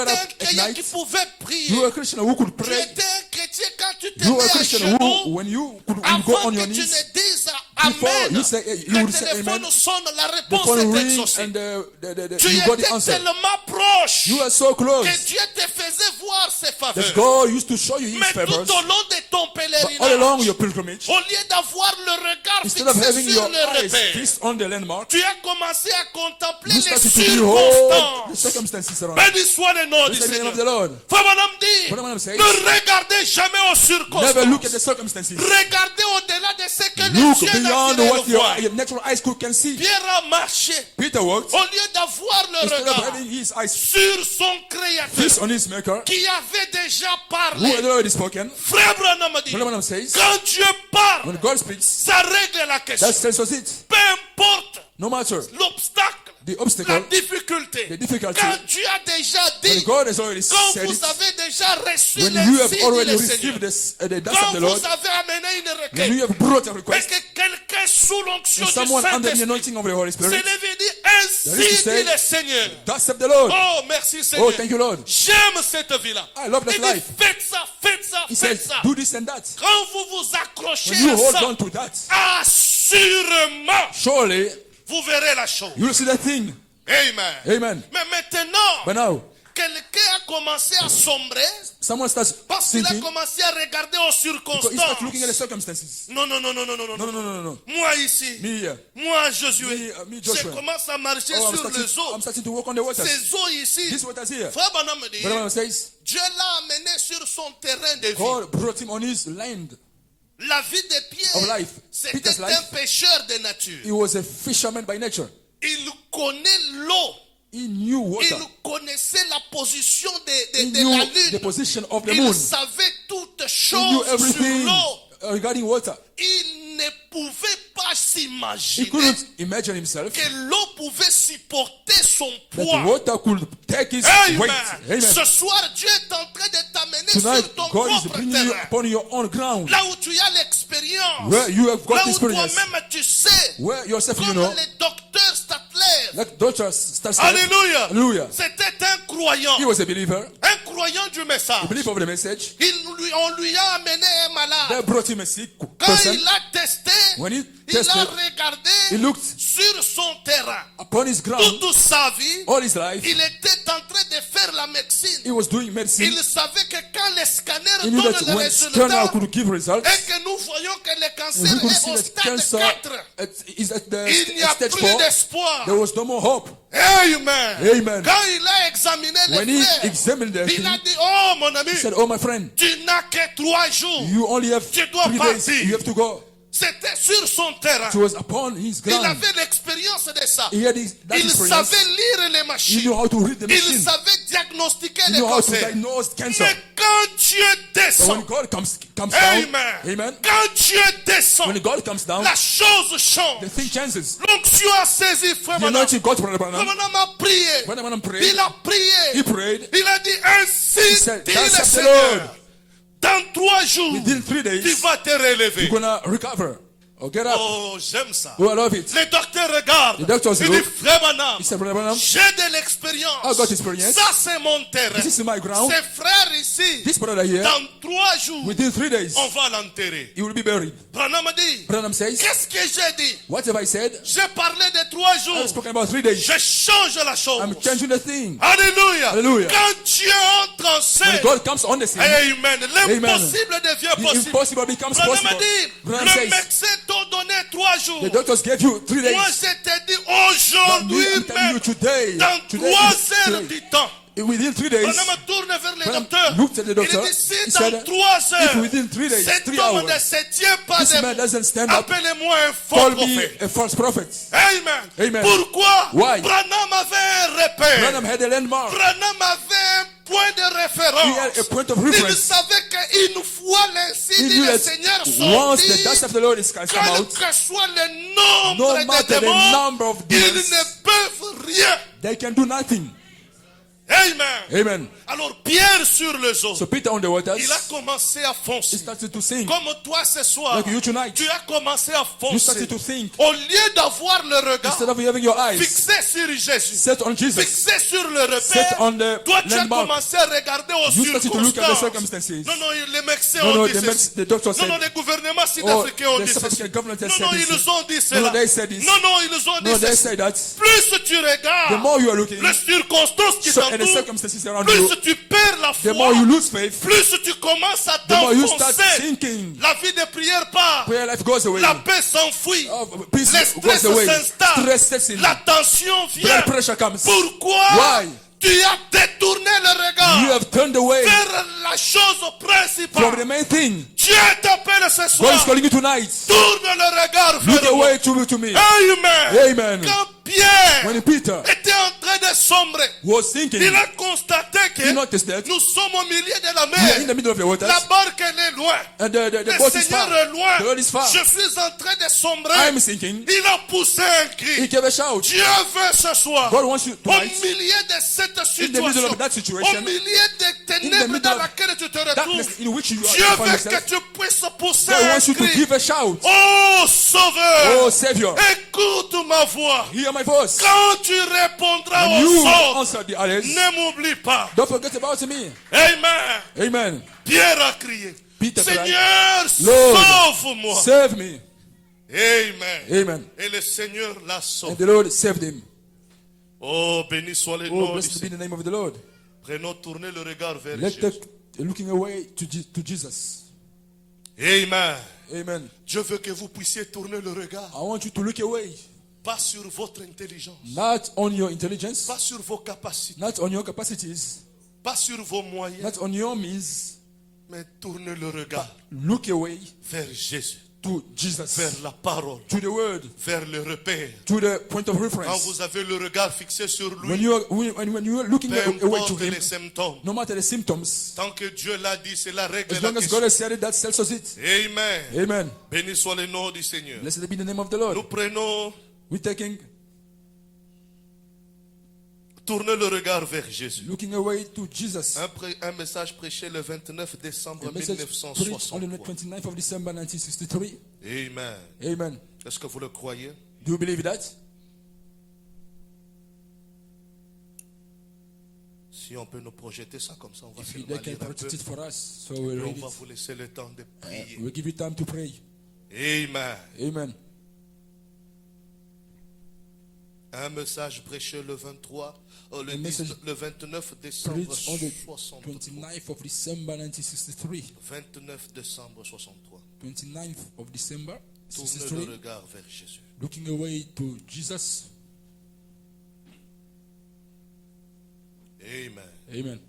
got étais up un at croyant night. qui pouvait prier. You were a Christian who could Tu pray. étais un chrétien quand tu te You were mets a à Christian who, genoux. when you go Avant on your que tu knees, ne dises before Amen, you say, you le would say téléphone amen, sonne, la the réponse phone est rings exaucée. and Tu you got the étais answer. tellement proche You are so close. que Dieu te faisait voir ses That faveurs. God used to show you His Mais tout favors. au long de ton But all along pèlerinage, your pilgrimage, au lieu d'avoir le regard instead of fixé having sur your le eyes repère, fixed on the landmark, tu as commencé à contempler you les started to behold the circonstances. circumstances around. Béni soit le nom du Blessed be the name Seigneur. of the Lord. Frère Branham dit, Brother Branham says, ne regardez jamais aux never look at the circonstances. circumstances. Regardez au-delà de ce que les Look yeux beyond naturels what voient. your natural eyes can see. Pierre a marché. Peter walked, Au lieu d'avoir le instead of regard having his eyes sur son fixed créateur on his maker, qui avait déjà who parlé. had already spoken, Frère Branham a dit, Brother Branham says, quand Dieu parle, when God speaks, ça règle la question. that tells us it. Peu importe No matter l'obstacle, the la obstacle, difficulté. the difficulty, Quand Dieu a déjà when dit, God has already quand said vous it, avez déjà reçu when les you have signes already du received Seigneur, the dust quand of the vous Lord, avez amené une when requête, you have brought a mais request, que quelqu'un sous l'onction and du someone under the Saint-Esprit anointing of the Holy se Spirit, lève et dit, That is to ainsi say, dit le Seigneur. dust of the Lord. Oh, merci Oh, Seigneur. thank you, Lord. J'aime cette vie-là. I love that Il dit, life. faites ça, faites ça, He faites says, ça. do this and that. Quand vous vous accrochez When you à hold ça, on to that, assurément, surely vous verrez la chose. you will see that thing. Amen. Amen. Mais maintenant, But now, quelqu'un a commencé à sombrer someone starts parce qu'il a thinking, commencé à regarder aux because he starts looking at the circonstances. circumstances. Non, non, non, non, non, non, No, non. no, no, no, no. Moi ici, Me here. moi Josué, Me, je Joshua. commence à marcher Oh, sur les eaux. I'm starting to walk on the waters. Ces eaux ici, This waters here. Frère Branham me dit, Brother Branham says, Dieu l'a amené sur son terrain de vie. God brought him on his land. La vie de Of Pierre, life. c'était Peter's un life. pêcheur de nature. He was a fisherman by nature. Il connaît l'eau. He knew water. Il connaissait la position He de knew la the lune. position of the Il moon. savait toutes He knew choses sur everything l'eau. regarding water. Il ne pouvait pas He s'imaginer couldn't imagine himself que l'eau pouvait supporter son that poids. water could take his weight. Amen. Ce Amen. soir, Dieu est en train de t'amener Tonight, sur ton God is propre bringing you terrain. upon your own ground. Là où tu as l'expérience. Where you have got Là où experience. toi-même tu sais. Where yourself, you Comme know, le docteur Statler. like Dr. Star Alléluia. Hallelujah. C'était un croyant. He was a believer. Un croyant du message. A believer of the message. On lui a amené un malade. They brought him a sick Quand person. il a testé, When he il a tested, regardé he looked sur son terrain. upon his ground Toute sa vie, all his life. il était en train de faire la médecine. He was doing medicine. Il savait que quand les scanners He knew donnent that le when résultat scanner could give results, et que nous voyons que le we cancer could est see au that stade cancer 4, is at the il n'y a stage plus 4. d'espoir. There was no more hope. Amen. Amen. Quand il a examiné When les he frères, examined the il a thing, dit, oh mon ami, he said, "Oh my friend, tu n'as que 3 jours. you only have Tu dois 3 days. partir. You have to go." C'était sur son terrain. It was upon his Il ground. avait l'expérience de ça. He had that Il experience. savait lire les He machines. knew how to read the Il machine. savait diagnostiquer He les knew how to cancers. diagnose cancer. Mais quand Dieu But when descend, God comes down, Amen. amen. Quand Dieu descend, When God comes down, la chose change. the thing changes. L'onction a saisi Frère The Branham. anointing got Brother Frère Branham. Branham a prié. Brother Branham prayed. Il a prié. He prayed. Il a dit ainsi said, dit "Thus le saith the Seigneur. Lord." Dans 3 jours, Within 3 tu days, vas te relever. you're gonna recover or get up. Oh, j'aime ça. Oh, I love it. Le docteur regarde. The doctors Il look. dit, Frère Branham, He said, Brother Branham, j'ai de l'expérience. I got experience. Ça, c'est mon terrain. this is my ground. Ces frères ici, This brother here, dans 3 jours, within 3 days, on va l'enterrer. he will be buried. Branham dit, Branham says, qu'est-ce que j'ai dit? what have I said? J'ai parlé de 3 I've jours. spoken about 3 days. Je change la chose. I'm changing the thing. Alléluia. Hallelujah. Quand Dieu entre en When scène, God comes on the scene, Amen. L'impossible devient the possible. impossible becomes Branham possible. dit, Branham le says, médecin t'a donné 3 jours. the doctors gave you 3 days. Moi, je te dis But me, aujourd'hui I'm telling you même, today, dans today, 3 heures today, du temps. within 3 days, Branham tourne vers le Branham docteur. looked at the doctor. Il dit, si He dans said, 3 if heures, within 3 days, cet 3 homme hours, ne se tient pas this man debout, doesn't stand up, appelez-moi un faux call me prophète. a false prophet. Amen. Amen. Pourquoi? Why? Branham avait un repère. Branham had a landmark. Branham avait un point de He had référence. a point of Il reference. savait qu'une fois l'insi He dit knew le that Seigneur once the sorti, dust of the Lord is come quel out, que soit le nombre no de matter the démons, number of ils demons, ne peuvent rien. they can do nothing. Amen. Amen. Alors Pierre sur les eaux, So Peter on the waters, il a commencé à he foncer. started to sing. Comme toi ce soir, Like you tonight, tu as commencé à you foncer. started to think. Au lieu d'avoir le regard Instead of having your eyes fixé sur Jésus, set on Jesus, fixé sur le set repère, on the toi tu as landmark, commencé à regarder aux you started to look at the circonstances. circumstances. Non, les médecins No, ont no, dit ceci. the doctor Non, said, les gouvernements sud-africains ont the dit South ceci. African government has Non, said ils this. ont dit No, cela. they said this. Non, ils ont dit No, they ceci. say that. Plus tu The regardes more you are looking, les circonstances qui so, and the t'entourent, circumstances around you, plus tu perds la the foi, more you lose faith, plus tu commences à the more you start t'enfoncer. thinking. La vie de prière part. Prayer life goes away. La paix s'enfuit. Oh, peace Le goes stress away. s'installe. Stress sets in. La tension vient. Blood pressure comes. Pourquoi Why? tu as détourné le You regard have turned away vers la chose from the principale? main thing. Dieu t'appelle ce God is soir. calling you tonight. Tourne le regard Look vers moi. away to me. Amen. Amen. Quand Pierre When Peter était en train de sombrer, was thinking, il a constaté que he noticed that nous sommes au milieu de la we are in mer. the middle of the waters, La barque elle est loin. and the Le boat is Seigneur far. est loin. The Lord is far. Je suis en train de sombrer. I'm thinking, Il a poussé un he cri. gave a shout. Dieu veut ce soir, God wants you au tonight, milieu de cette in the middle situation, of that au situation, milieu des ténèbres middle dans of laquelle tu te darkness retrouves, in which you Dieu are find veut que yourself, tu puisses pousser God un wants you to cri. give a shout. Oh Sauveur, Oh Savior, écoute ma voix. hear my voice. Quand tu répondras When aux you autres, answer the others, ne m'oublie pas. don't forget about me. Amen. Amen. Pierre a crié, Peter cried, Seigneur, Lord, sauve-moi. save me. Amen. Amen. Et le Seigneur l'a And sauvé. the Lord saved him. Oh, béni soit le Oh, nom du blessed be Seigneur. the name of the Lord. Prenons, tournez le regard vers Let Jésus. the looking away to Jesus. Amen. Amen. Je veux que vous puissiez tourner le regard, I want you to look away, pas sur votre intelligence, not on your intelligence, pas sur vos capacités, not on your capacities, pas sur vos moyens, not on your means. mais tournez le regard Look away vers Jésus, to Jesus, vers la parole, to the word, vers le repère. to the point of Quand reference. vous avez le regard fixé sur When lui, you are looking peu away to importe Him, les symptômes, no matter the symptoms, tant que Dieu l'a dit, c'est la règle as de la long as question. God has said it, that settles it. Amen. Amen. Béni soit le nom du Seigneur. Blessed be the name of the Nous Lord. prenons, We're taking, tournez le regard vers Jésus. looking away to Jesus. Un message prêché le 29 décembre A message preached on the 1963. 29th of December 1963. Amen. Amen. Est-ce que vous le croyez? Do you believe that? Si on peut nous projeter ça comme ça, on va If seulement they can lire un peu. project it for us, so we'll Et on read va it. vous laisser le temps de prier. We'll give you time to pray. Amen. Amen. Un message prêché le 23, A message le 29 décembre Preached on the 63. 29th of December 1963. 29 décembre 63. 29th of December Tournez le 63. regard vers Jésus. Looking away to Jesus. Amen. Amen.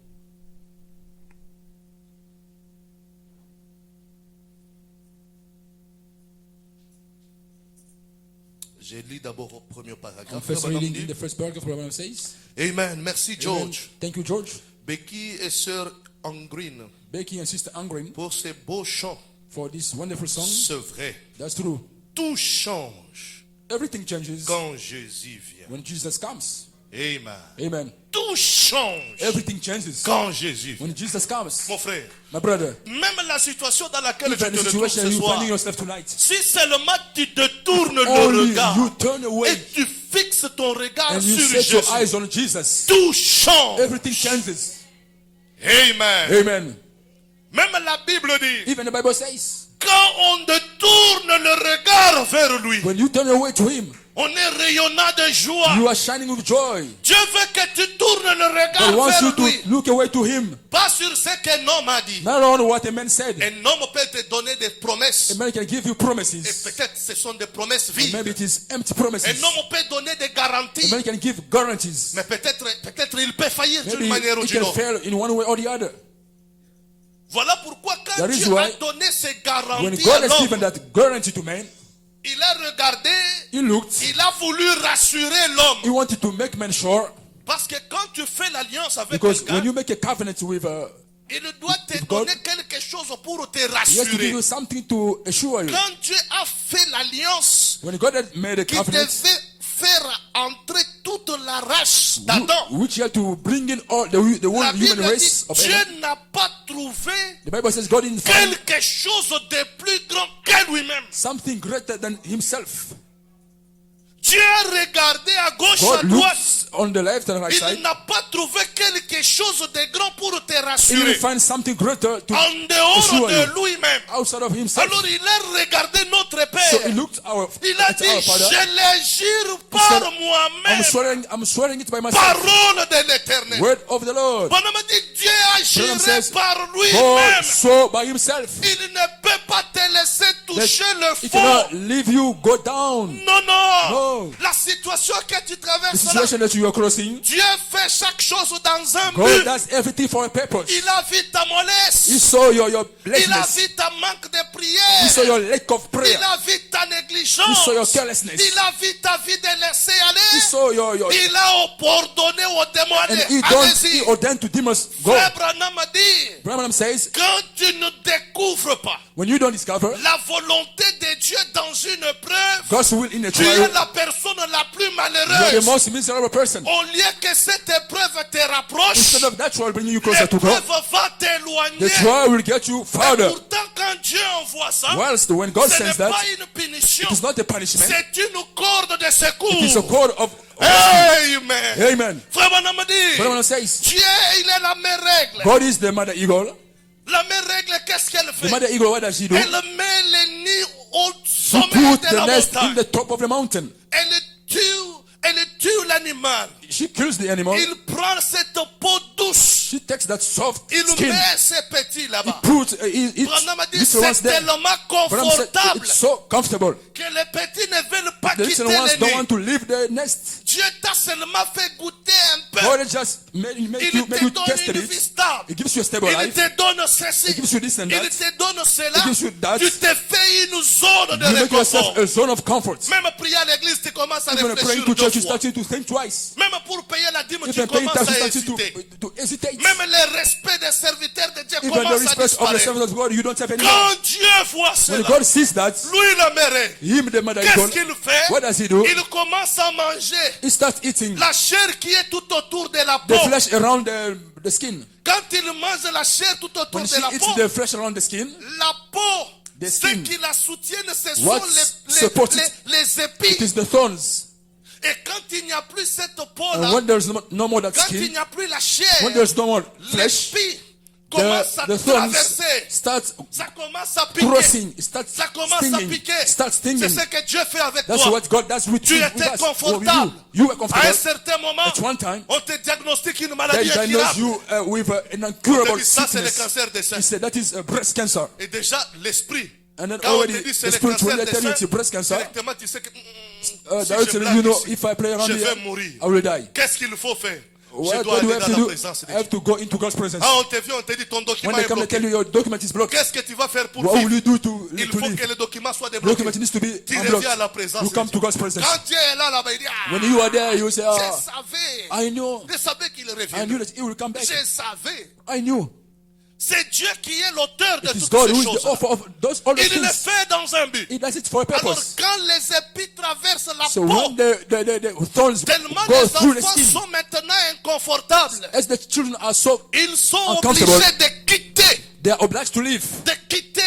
J'ai lu d'abord au premier I'm paragraphe. first Madame reading dit, in the first paragraph of what the Bible says. Amen. Merci Amen. George. Thank you, George. Becky et sœur Angrine Becky and Sister Angren pour ces beaux chants. for this wonderful song. C'est vrai. That's true. Tout change Everything changes quand Jésus vient. when Jesus comes. Amen. Amen. Tout change Everything changes quand Jésus vient. when Jesus comes. Mon frère, My brother, même la situation dans laquelle tu even te the retrouves situation ce you're soir, finding yourself tonight, si seulement tu te tournes le only regard you turn away et tu fixes ton regard and you sur set your Jésus, eyes on Jesus, tout change. everything changes. Amen. Amen. Même la Bible dit, Even the Bible says, quand on tourne le regard vers lui, when you turn away to Him, on est rayonnant de joie. you are shining with joy. Dieu veut que tu tournes le God regard wants you vers lui, to look away to Him, pas sur ce qu'un homme a dit. not on what a man said. Un homme peut te donner des promesses, A man can give you et promises, peut-être ce sont des promesses and vides. maybe it is empty Un promises. homme peut donner des A garanties, man can give guarantees. mais peut-être il peut faillir Maybe d'une manière ou he d'une can autre. fail in one way or the other. Voilà pourquoi quand That is Dieu a why donné ces When garanties God à has given l'homme, that guarantee to man, il a regardé, He looked, il a voulu rassurer l'homme. He wanted to make man sure, Parce que quand tu fais l'alliance avec because quelqu'un, when you make a covenant with il doit te with God, donner quelque chose pour te He has to give rassurer. you something to assure you. Quand Dieu a fait l'alliance When God had made a qui covenant devait faire entrer toute la race d'Adam. which you have to bring in all the whole La human Bible race dit, of Dieu Adam. n'a pas trouvé The Bible says God didn't find quelque chose de plus grand que lui-même. something greater than himself. Dieu a regardé à gauche, à God droite. looks on the left and right Il side. n'a pas trouvé quelque chose de grand pour te He didn't rassurer. find something greater to En dehors assure de you lui-même. outside of himself. Alors il a regardé notre So he Père. looked Il a at dit, our Father. je le jure par said, moi-même. I'm swearing it by myself. Parole de l'éternel. Word of the Lord. Bonhomme dit, Dieu a juré says, par God lui-même. swore by himself. Il ne peut pas te laisser toucher le He fond. cannot leave you go down. Non, non. No. La situation que tu The traverses là, situation that you are crossing, Dieu fait chaque chose dans un God but. does everything for a purpose. Il a vu ta He mollesse. saw your Il a laziness. vu ta manque de He saw prière. your lack of prayer. Il a vu ta He négligence. saw your carelessness. Il a vu ta vie de laisser He aller. saw your Il a ordonné aux démons, and allez, he allez-y. ordained to demons go. Frère Branham a dit, Branham says, quand tu ne découvres pas when you don't discover la volonté de Dieu dans une preuve, God's will in a tu es trial, la personne la plus you are the malheureuse. most miserable person. Au lieu que cette épreuve te rapproche, Instead of that trial bringing you closer to God, l'épreuve va t'éloigner. the trial will get you Et farther. pourtant, quand Dieu envoie ça, Whilst when God ce n'est sends that, pas une punition, it is not a punishment. c'est une corde de It is a secours. code of Amen. Amen. Frère Branham dit, Branham says, Dieu, il est la même règle. God is the mother eagle. La même règle, qu'est-ce qu'elle The fait? mother eagle, what does she do? Elle met les nids au She sommet put de the la nest in montagne. the top of the mountain. Elle tue l'animal. She kills the animal. Il prend cette peau douce. She takes that soft Il skin. met ses petits là-bas. It Branham a dit, little ones c'est there. tellement Branham said, confortable it's so comfortable. que les petits ne veulent pas The quitter little ones les don't nids. want to leave the nest. Dieu t'a seulement fait goûter un peu. God has just made Il you te donne test une vie it. stable. It gives you a stable Il life. te donne ceci. It gives you this and Il that. te donne cela. It gives you that. Tu te fais une zone de You make yourself réconfort. a zone of comfort. Même prier à l'église, tu commences à Even praying réfléchir to deux church, you fois. start to think twice. Même pour payer la dîme, tu Even paying commences taxes, à you start hésiter. to hesitate. Même le respect des serviteurs de Dieu Even the commence à respect of the disparaître. servants of God, you don't have any. Quand Dieu voit When cela, God sees that, lui le mérite. him, the mother Qu'est-ce eagle, qu'il fait? what does he do? Il commence à manger He starts eating la chair qui est tout autour de la the peau. flesh around the skin. Quand il mange la chair tout autour When de she la eats peau, the flesh around the skin, la peau, The ce skin. qui la soutiennent, ce sont What supports it? les it épis. is the thorns. Et quand il n'y a plus cette And peau-là, when there's no more that quand il skin, n'y a plus la chair, when there's no more flesh, l'épis commence à the thorns traverser. start Ça commence à piquer. crossing, it starts Ça commence à stinging, piquer. starts C'est stinging. ce que Dieu fait avec That's toi. what God does with Tu you. étais With us. confortable. You were À un comfortable. certain moment, At one time, on te diagnostique une they maladie diagnosed incurable. you with an incurable Ça, c'est le sickness. cancer des seins. He said that is breast cancer. Et déjà, l'esprit. And then Quand on te already dit the c'est le spirit cancer will des tell you it's seins, breast cancer. directement tu sais que si Directly, je blague you know, ici, if I play around je here, vais mourir. I will die. Qu'est-ce qu'il faut faire? Je What dois do you aller have dans to la do? présence de I have Dieu. to go into God's presence. Ah, on te vient, on te dit ton document When they est come, they tell bloqué. you your document is blocked. Qu'est-ce que tu vas faire pour What will vivre? you do to Il faut live? que le document soit débloqué. Document needs to be Tu unblocked. reviens à la présence You de come to Dieu. God's presence. Quand Dieu est là-bas, il dit, When you are there, you say, je ah, savais. I know. Je savais qu'il I knew reviendrait. that he will come back. Je savais. I knew. C'est Dieu qui est l'auteur de It is toutes God ces who is the choses. author of all those Il le things. fait dans un but. He does it for a Alors, purpose. quand les épis traversent la So peau, when the thorns tellement go les through the enfants skin, sont maintenant inconfortables, as the children are so, ils sont Uncomfortable. obligés de quitter they are obliged to leave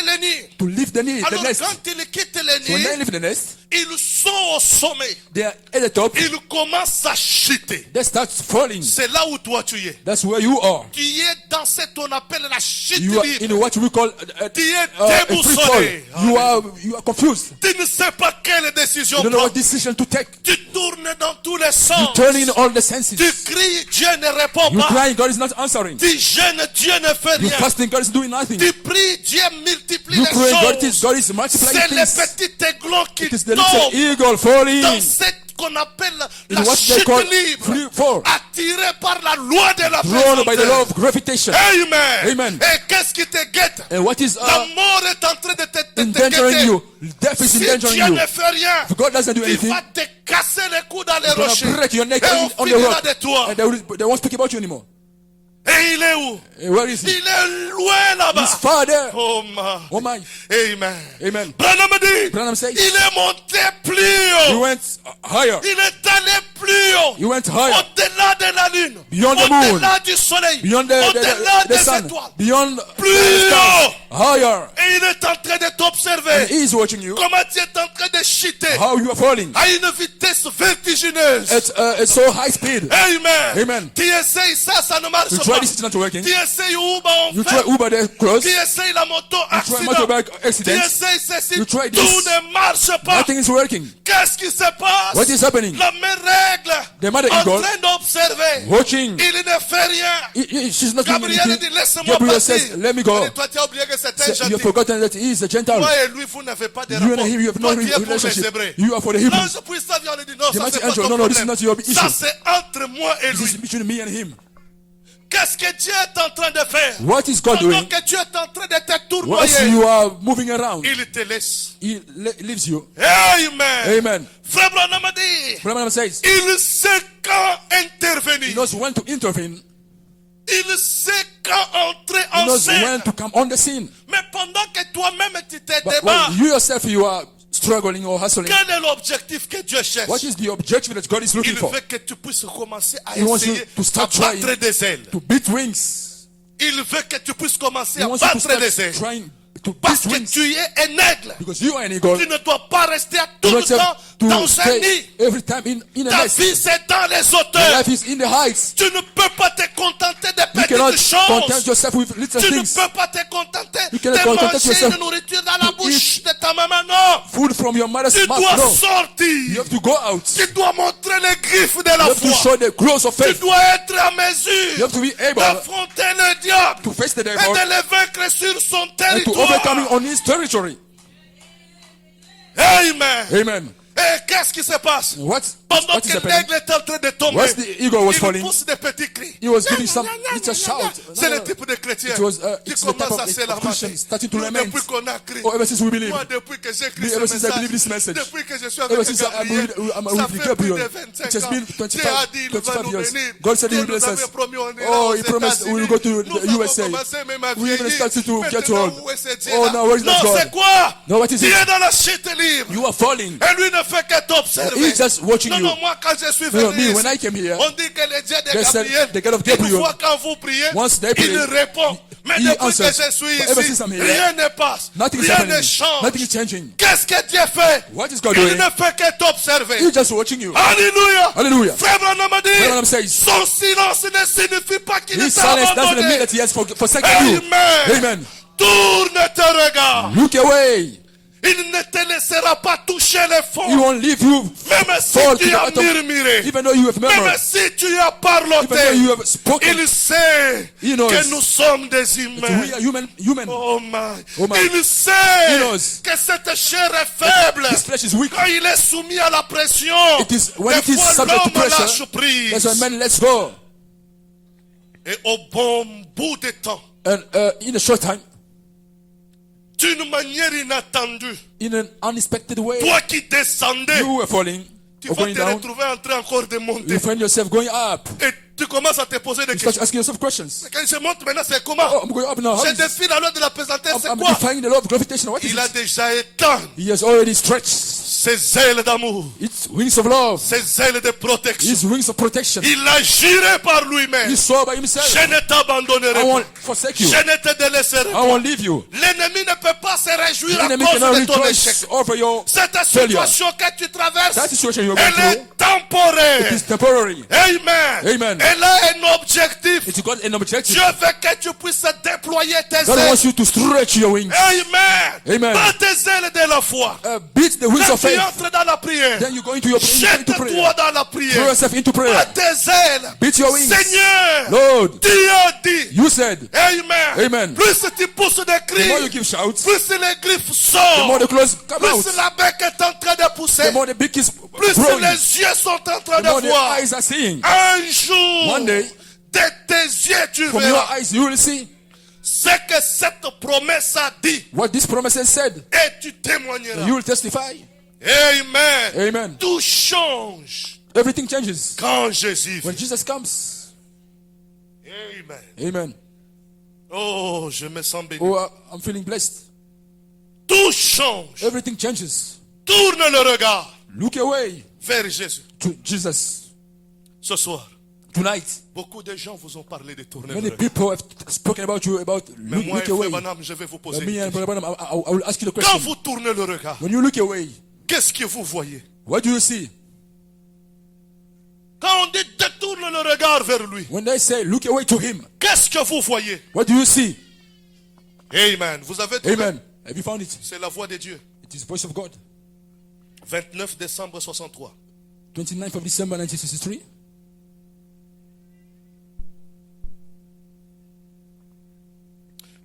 le nid. the need, the Alors, nest. quand ils quittent le So when they nid, leave the nest, ils sont au sommet. they are at the top. Ils commencent à chuter. They start falling. C'est là où toi tu es. That's where you are. Tu es dans ce qu'on appelle la chute You are libre. in what we call Tu es a free fall. déboussolé. You are confused. Tu ne sais pas quelle décision You don't know what prendre. decision to take. Tu tournes dans tous les You sens. turn in all the senses. Tu cries, Dieu ne répond You pas. crying, God is not answering. Tu jeûnes, Dieu ne fait You rien. fasting, God is doing nothing. Tu pries, Dieu multiplie You les pray, choses. God is multiplying C'est les things. petits aiglons qui It is the little tombent eagle falling dans ce qu'on appelle la in what they chute call libre, free fall, attirés par la loi de la drawn by the law présence. of gravitation. Amen. Amen. Et qu'est-ce qui te guette? And what is La mort est en train de te endangering guetter. you? Death is Si endangering Dieu you. ne fait rien, If God doesn't do il anything, va te casser les coups dans les He's rochers. gonna break your neck Et on on the finira rock. de toi. And they won't speak about you anymore. Et il est où? Where is Il he? est loin là-bas. He's far there. Oh my. Oh my. Amen. Amen. Branham dit, Branham says, il est monté plus he haut. went higher. Il est allé plus haut. He went higher. Au-delà de la lune. Beyond the moon. Au-delà du soleil. Beyond Au-delà the des sun. étoiles. Beyond the Plus stars. Higher. Et il est en train de And t'observer. he is watching you. Comment tu es en train de chuter How you are falling. à une vitesse vertigineuse. It's so high speed. Amen. Amen. Tu essayes ça, ça ne marche You pas. try this, it's not working. Tu essayes Uber, on You fait. try Uber there close. Tu essayes la moto, You try accident. motorbike Tu accident. essayes ceci, You tout try this. ne marche pas. Nothing is working. Qu'est-ce qui se passe? What is happening? La même règle. The mother En eagle train d'observer. watching. Il ne fait rien. She's not doing Gabriel dit, anything. laisse-moi Gabriel passer. says, let me go. Et toi, tu as oublié que c'était un Say, you have gentil. forgotten that he is a Gentile. Moi et lui, vous n'avez pas de You and rapport. him, you have no Toi, tu es pour les relationship. Hébreux. You are for the Hebrews. L'ange puissant vient lui dire, non, The ça mighty c'est pas angel, ton no, no, this is problème. not your issue. Ça c'est entre moi et This is lui. between me and him. Qu'est-ce que Dieu est en train de faire? What is God Pendant doing? que Dieu est en train de te Once tournoyer, you are moving around, il te laisse. he leaves you. Amen. Amen. Frère Branham a dit, Branham says, il sait quand he intervenir. knows when to intervene. Il sait quand entrer He en knows when scène. to come on the scene. Mais pendant que toi-même tu te But débats, when you yourself, you are struggling or hustling, quel est l'objectif que Dieu cherche? what is the objective that God is looking Il for? veut que tu puisses commencer à He wants you essayer to start à battre trying des ailes. to beat wings. Il veut que tu puisses commencer He à wants you to battre start des ailes. trying to Parce beat que wings. tu es un aigle. Because you are an eagle. Tu ne dois pas rester à tout You le don't temps have to dans un stay nid. every time in a Ta nest. vie, c'est dans les Your hauteurs. life is in the heights. Tu ne peux pas te contenter You de cannot petites content choses. yourself with little Tu ne things. peux pas te contenter You cannot de content manger yourself une nourriture dans la to bouche de ta maman. Non. Food from your mother's Tu mouth. dois No. You sortir. have to go out. Tu dois montrer les griffes de You la have to foi. show the growth of Tu faith. dois être en You mesure have to be able d'affronter le diable to face the et devil de le vaincre sur son and to overcome him territoire. on his territory. Amen. Amen. Et qu'est-ce qui se passe? What Pendant is que happening? l'aigle est en train de tomber, Whilst the eagle was il falling, pousse des petits cris. he was giving some little shout. C'est le type de chrétien It was, qui it's the type commence à of se lamenter. Christian starting to Nous, lament. depuis qu'on a crié, Oh, ever since we believe. moi depuis que j'ai écrit Ever ce since I believe this message, message. depuis que je suis Ever avec since Gabriel, I'm ça with fait Gabriel. plus de It 25 has ans. been Dieu a dit, il va 25 nous years. bénir. God said he Dieu will bless nous us. avait promis, on ira Oh, aux he promised we will go to États-Unis. the Nous USA. avons commencé même à We even vieillir. started to get Maintenant, old. où est ce Dieu Oh, là? now where is that Non, God? c'est quoi? No, what is Tu it? es dans la chute libre. You are falling. Et lui ne fait que t'observer. He's just watching Non, you. non, moi quand je suis No, venu me, when ici, I came here, on dit que le Dieu de they said Gabriel, the God of une Gabriel, fois quand vous priez, once they pray, il répond. Mais he depuis que answers. je suis But ever ici, since I'm here, rien ne passe, nothing is rien happening. ne change. Nothing is changing. Qu'est-ce que Dieu fait? What is God Il doing? ne fait que t'observer. He's just watching you. Alléluia. Hallelujah. Frère Branham a dit, Branham says, son silence ne signifie pas qu'il his est silence doesn't mean abandonné. that he has forsaken you. Amen. Amen. Tourne tes regards. Look away. Il ne te laissera pas toucher les He fonds. won't leave you Même si fall to tu the as bottom. murmuré. Even though you have Même murmured. si tu as Even though parloté. you have spoken. Il sait He knows que nous sommes des that humains. we are human. Oh my. Oh my. Il He sait knows. que cette chair est faible. This flesh is weak. Quand il est soumis à la pression, It is when des it is fois subject to l'homme lâche pressure. prise. That's when man lets go. Et au bon bout de temps, And in a short time, d'une manière inattendue, in an unexpected way, toi qui descendais, you were falling tu or vas going te down. retrouver en train encore de monter. You find yourself going up. Et tu commences à te poser des You start questions. asking yourself questions. Quand je monte maintenant, c'est comment? Oh, I'm going up now. How Je is this? défie la loi de la pesantesse, c'est I'm quoi? defying the law of gravitation. What is Il a it? déjà éteint He has already stretched ses ailes d'amour, its wings of love, ses ailes de protection. his wings of protection. Il a juré par lui-même. He saw by himself. Je ne t'abandonnerai I pas. won't forsake you. Je ne te délaisserai I pas. won't leave you. L'ennemi ne peut pas se réjouir The à enemy cause cannot de ton échec. rejoice over your Cette failure. situation que tu traverses, That situation you're going elle through, est temporaire. it is temporary. Amen. Amen. Elle a un objectif. It's got an objective. Dieu veut que tu puisses déployer tes God ailes. wants you to stretch your wings. Amen. Amen. Pas tes ailes de la foi. Beat the wings Quand of tu faith. entres dans la prière, Then you go into your into jette-toi prayer. dans la Throw prière. yourself into Pas prayer. tes ailes. Beat your wings. Seigneur, Lord, tu as dit. you said, Amen. Amen. Plus tu pousses des the more you cris, give shouts, plus les griffes the more sortent. the claws come out. Plus la bec est en train de pousser. The more the beak is Plus growing. les yeux sont en train The more de the voir. eyes are seeing. Un jour, One day, de tes yeux, tu from your verras eyes, you will see ce que cette promesse a dit. what this promise has said. Et tu témoigneras. You will testify. Amen. Amen. Tout change Everything changes quand Jésus when vient. Jesus comes. Amen. Amen. Oh, je me sens béni. Oh, I'm feeling blessed. Tout change. Everything changes. Tourne le regard Look away vers Jésus. to Jesus. Ce soir, Tonight, beaucoup de gens vous ont parlé de tourner le many regard. people have spoken about you, about Mais look, moi, look Frère away. Branham, je vais vous poser But une me and question. Brother Branham, I will ask you the Quand question. vous tournez le regard, When you look away, qu'est-ce que vous voyez? what do you see? Quand on dit détourne le regard vers lui, When they say look away to him, qu'est-ce que vous voyez? what do you see? Amen. Vous avez trouvé? Amen. Have you found it? C'est la voix de Dieu. It is the voice of God. 29 décembre 63. 29th of December 1963.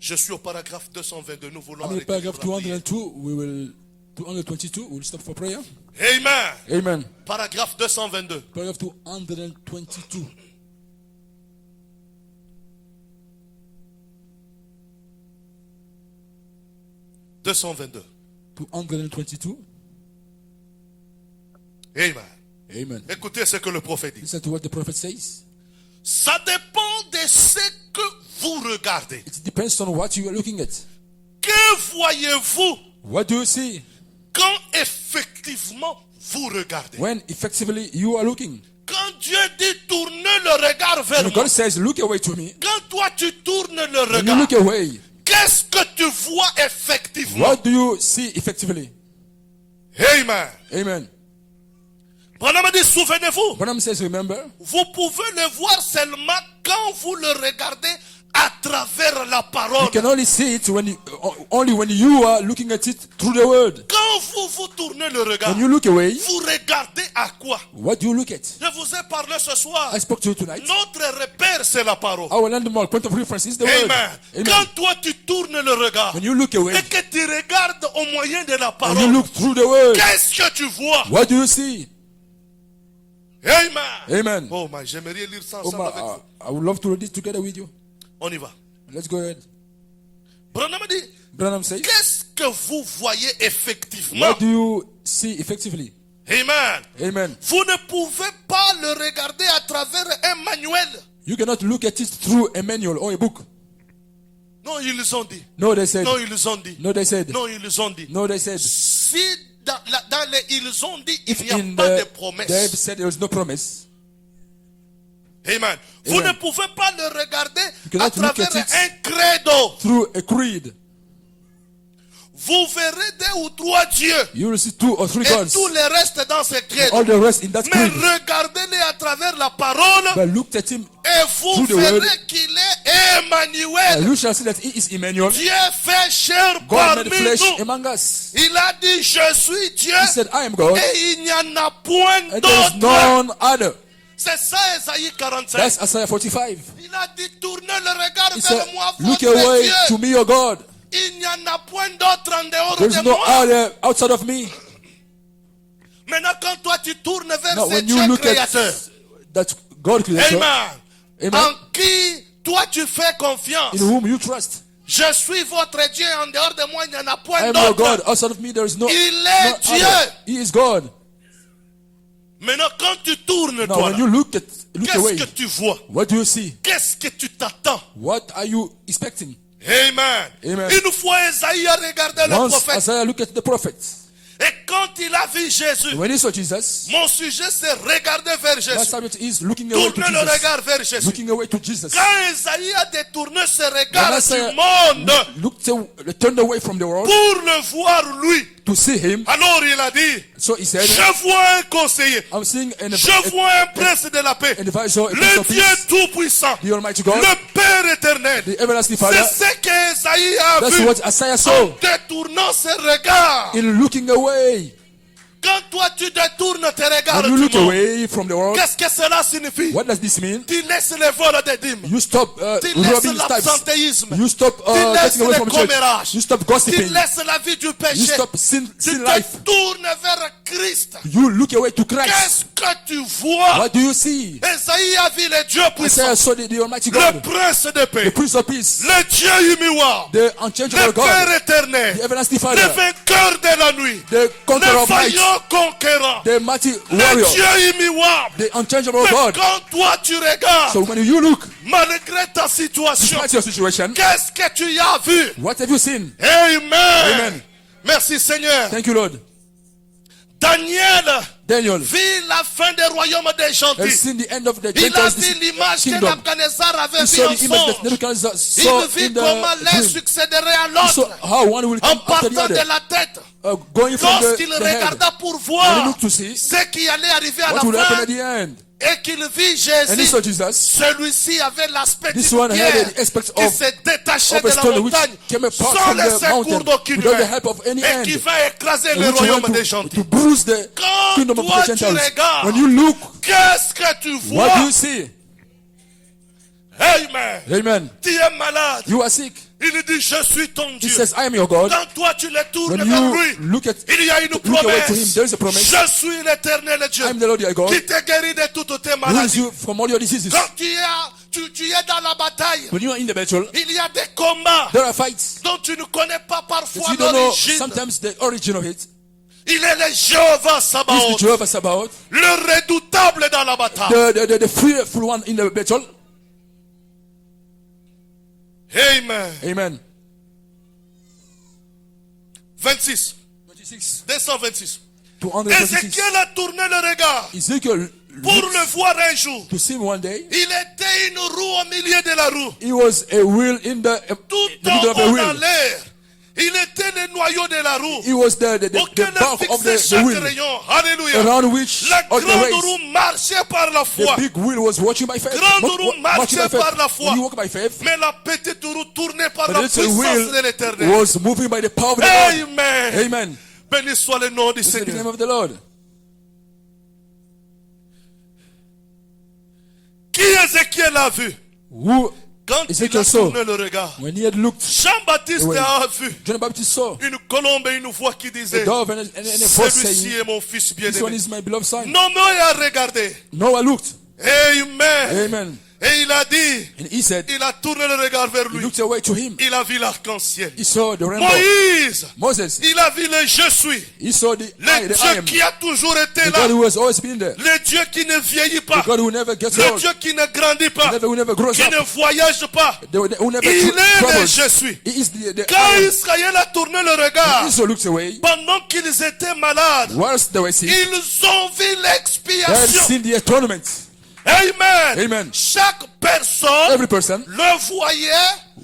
Je suis au paragraphe 222. Nous voulons I'm in arrêter paragraph pour la prière. 222. We will stop for prayer. Amen. Amen. Paragraphe 222. Paragraph 222. « 222. 222. Amen. Amen. Écoutez ce que le prophète dit. Listen to what the prophet says. Ça dépend de ce que vous regardez. It depends on what you are looking at. Que voyez-vous What do you see quand effectivement vous regardez? when effectively you are looking? Quand Dieu dit tournez le regard vers When moi, God says look away to me, quand toi tu tournes le when you regard, look away, qu'est-ce que tu vois effectivement? what do you see effectively? Amen. Amen. Branham dit, souvenez-vous, Branham says, remember, vous pouvez le voir seulement quand vous le regardez à travers la parole. you can only see it when only when you are looking at it through the word. Quand vous tournez le regard, When you look away, vous regardez à quoi? what do you look at? Je vous ai parlé ce soir. I spoke to you tonight. Notre repère, c'est la parole. Our landmark point of reference is the word. Amen. Amen. Quand toi tu tournes le regard When you look away, et que tu regardes au moyen de la when you parole, look through the word, qu'est-ce que tu vois? what do you see? Amen. Amen. Oh my, j'aimerais lire ça Oh ensemble my, avec vous. I would love to read it together with you. On y va. Let's go ahead. Branham dit, Branham says, qu'est-ce que vous voyez effectivement? what do you see effectively? Amen. Amen. Vous ne pouvez pas le regarder à travers un manuel. You cannot look at it through a manual or a book. Non, ils ont dit. No, they said. Non, ils ont dit. No, they said. Non, ils ont dit. No, they said. Si dans les ils ont dit, il n'y a In pas de the, promesse. they said there was no promise. Amen. Vous Amen. ne pouvez pas le regarder cannot à look travers at it un credo. Through a creed. Vous verrez 2 ou 3 dieux. You will see 2 or 3 Et gods. tout le reste dans ce credo. All the rest in that Mais creed. regardez-les à travers la parole. But look at him, Et vous through the verrez word. qu'il est Emmanuel. and you shall see that he is Emmanuel. Dieu fait chair God parmi made flesh nous. among us. Il a dit, je suis Dieu. He said, I am God, Et il n'y en a point and there is d'autre. none other. C'est ça, Esaïe 45. That's Isaiah 45. Il a dit, tournez le regard He vers said, moi, look votre away Dieu. to me, your God. Il n'y en a point d'autre en dehors There de is no moi. other outside of me. Maintenant, quand toi tu tournes vers Now, ce when Dieu you look créateur, at that God creator, Amen, Amen, en qui toi tu fais confiance. in whom you trust, Je suis votre Dieu, en dehors de moi, il n'y en a I point am your God. d'autre. Outside of me, there is no, Il est no Dieu. other. He is God. Maintenant, quand tu tournes, Now, toi, when you look qu'est-ce away, que tu vois? what do you see? Qu'est-ce que tu t'attends? What are you expecting? Amen. Amen. Une fois, Esaïe a regardé le Once prophète. Isaiah looked at the prophet, Et quand il a vu Jésus, when he saw Jesus, mon sujet c'est regarder vers last Jésus. time it is looking away to Tourner le Jesus. regard vers Jésus. Looking away to Jesus. Quand Esaïe a détourné ses When regards Isaiah du monde turned away from the world pour le voir lui, to see him, alors il a dit, so he said, je vois un conseiller, I'm seeing an je vois un prince de la paix, advisor, a prince le of Dieu peace, tout-puissant, the Almighty God, le Père éternel. the everlasting Father. C'est ce que Esaïe a That's vu what Isaiah en saw détournant ses regards. in looking away. Quand toi tu détournes tes regards When you du look monde, away from the world, qu'est-ce que cela signifie? what does this mean? Tu laisses les vols des dîmes. You stop Tu laisses robbing tithes. l'absentéisme. You stop Tu laisses getting away les from church. commérages. You stop Tu gossiping. laisses la vie du You péché. stop sin Tu life. te tournes vers Christ. You look away to Christ. Qu'est-ce que tu vois? What do you see? Esaïe a vu le Dieu puissant, Isaiah saw the Almighty le God, prince de the paix, Prince of Peace, le Dieu immuable, the le unchangeable God, Père éternel, the everlasting le Father, vainqueur de la nuit, the conqueror le of light, vaillant grand conquérant, the mighty le warrior, Dieu immuable. the unchangeable Mais God. quand toi tu regardes, So when you look malgré ta situation, at your situation, qu'est-ce que tu y as vu? what have you seen? Amen. Amen. Merci Seigneur. Thank you, Lord. Daniel Daniel vit la fin des royaumes des has gentils. seen the end of the Il a Gentiles vu l'image que kingdom. Nebuchadnezzar avait He vue saw en the image that songe. Nebuchadnezzar saw Il vit in comment the l'un dream. succéderait à He saw l'autre how one will en come after the partant de other, la tête. going from Lorsqu'il the head. regarda pour When he voir looked to see ce qui allait arriver à what will la happen fin at the end, et qu'il vit and he saw Jésus, Jesus, celui-ci avait l'aspect this d'une one had pierre the aspect qui of s'est détaché a de la stone which montagne came apart sans from les the secours mountain d'aucune without the main help of any et qui hand, va écraser le which royaume went des to gentils. bruise the Quand kingdom of toi the tu Gentiles. regardes, When you look, qu'est-ce que tu vois? what do you see? Amen. Amen. Tu es malade. You are sick. Il dit, je suis ton He Dieu. says, I am your God. Quand toi tu les tournes When vers you lui, look at, il y a une look away to him, promesse. there is a promise. Je suis l'éternel Dieu I am the Lord your God, qui te guérit de toutes tes who heals maladies. you from all your diseases. Quand tu es dans la bataille, When you are in the battle, il y a des combats there are fights dont tu ne connais pas that parfois you don't know l'origine. sometimes the origin of it. Il est le Jéhovah He's the Sabaoth, Jehovah Sabaoth, le redoutable dans la bataille. the fearful one in the battle. Amen. Amen. 26. 26. 226. 226. Ézéchiel a tourné le regard Ezekiel, pour le voir un jour. to see him one day, Il était une roue au milieu de la roue. he was a wheel in the Tout middle en of a haut dans wheel. l'air. Il était le noyau de la roue. He was the Aucun ne bulk of fixait the chaque wheel, rayon. Alléluia. around which La all the grande race, roue marchait par la the foi. big wheel was watching by faith. Grande Marching roue marchait by par la faith. foi. When you walk by faith, Mais la petite roue tournait par but la the little puissance de wheel l'éternel. was moving by the power of the Lord. Amen. Amen. Béni soit le nom du This is the name Seigneur. of the Lord. Qui Ézéchiel a vu? Who Quand il Ezekiel a saw, tourné le regard. when he had looked, Jean-Baptiste away. a vu John the Baptist saw une colombe et une voix qui a disait, dove and a voice celui-ci saying, est mon fils this one bien-aimé. is my beloved son. Noé a regardé. Noah looked. Amen. Amen. Et il a dit, And he said, il a tourné le regard vers he lui. looked away to him. Il a vu l'arc-en-ciel. He saw the rainbow. Moïse, Moses, il a vu le je suis. he saw the I Le am. Dieu qui a toujours été The God là. who has always been there. Le Dieu qui ne vieillit The pas. God who never gets Le old. Dieu qui ne grandit pas. Who never grows Qui up. ne voyage pas. Who never Il est le troubles. je suis. He is the Quand I am. Israël a tourné le regard, Israel looks away. pendant qu'ils étaient malades, Whilst they were sick, ils ont vu they had l'expiation. seen the atonement. Amen. Amen. Chaque personne Every person le voyait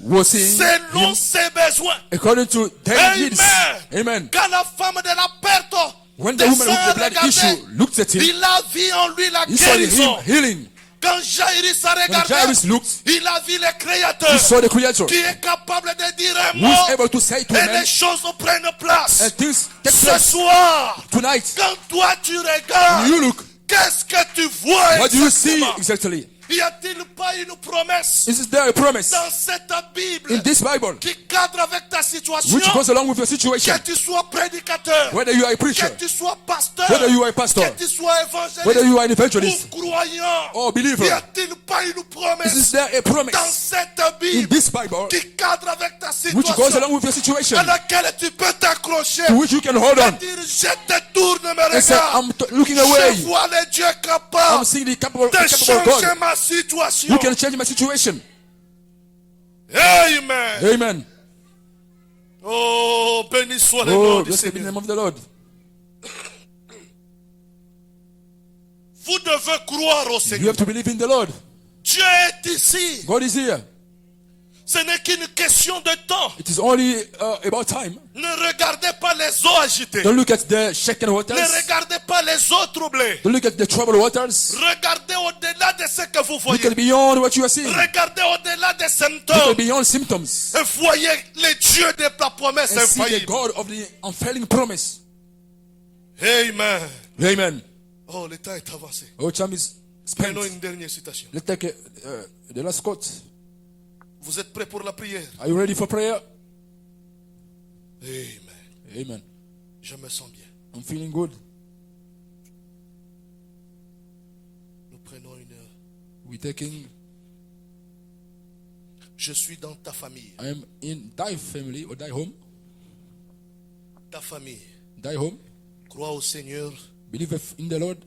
was seeing selon him ses besoins. according to their Amen. needs. Amen. Quand la femme de la perte When the des woman with sangs the blood regardait, issue looked at him, il a vu en lui la he saw guérison. him healing. Quand Jairus a When regardé, Jairus looked, il a vu le he Créateur saw the Creator qui est capable de dire un who is mot able to say to et man, les choses prennent place. and things take Ce place soir, tonight. quand toi tu regardes, You look, qu'est-ce que tu vois what do you see exactement? exactly? Y a-t-il pas une promesse Is there a promise dans cette Bible in this Bible qui cadre avec ta situation? which goes along with your situation? Que tu sois prédicateur, Whether you are a preacher, que tu sois pasteur, whether you are a pastor, que tu sois évangéliste whether you are an evangelist ou croyant, or believer, y a-t-il pas une is promesse there a dans promise cette in Bible this Bible qui cadre avec ta which goes situation along with your situation, à laquelle tu peux t'accrocher to which you can hold on et dire je te tourne mes and say, regards, I'm looking away. je vois le Dieu I'm capable seeing the de capable changer God ma situation. who can change my situation. Amen. Amen. Oh, béni soit le nom Oh, du blessed be the Seigneur. name of the Lord. Vous devez croire au You Seigneur. have to believe in the Lord. Dieu est ici. God is here. Ce n'est qu'une question de temps. It is only about time. Ne regardez pas les eaux agitées. Don't look at the shaken waters. Ne regardez pas les eaux troublées. Don't look at the troubled waters. Regardez au-delà de ce que vous Look voyez. at beyond what you are seeing. Look Regardez au-delà des at symptômes. beyond symptoms. Et voyez le Dieu de la promesse And see the infaillible. God of the unfailing promise. Amen. Amen. Oh, le temps est avancé. Our time is spent. Prenons une dernière citation. Let's take the last quote. Vous êtes prêts pour la prière? Are you ready for prayer? Amen. Amen. Je me sens bien. I'm feeling good. Nous prenons une heure. We're taking. Je suis dans ta famille. I am in thy family or thy home. Ta famille. Thy home. Crois au Seigneur. Believe in the Lord.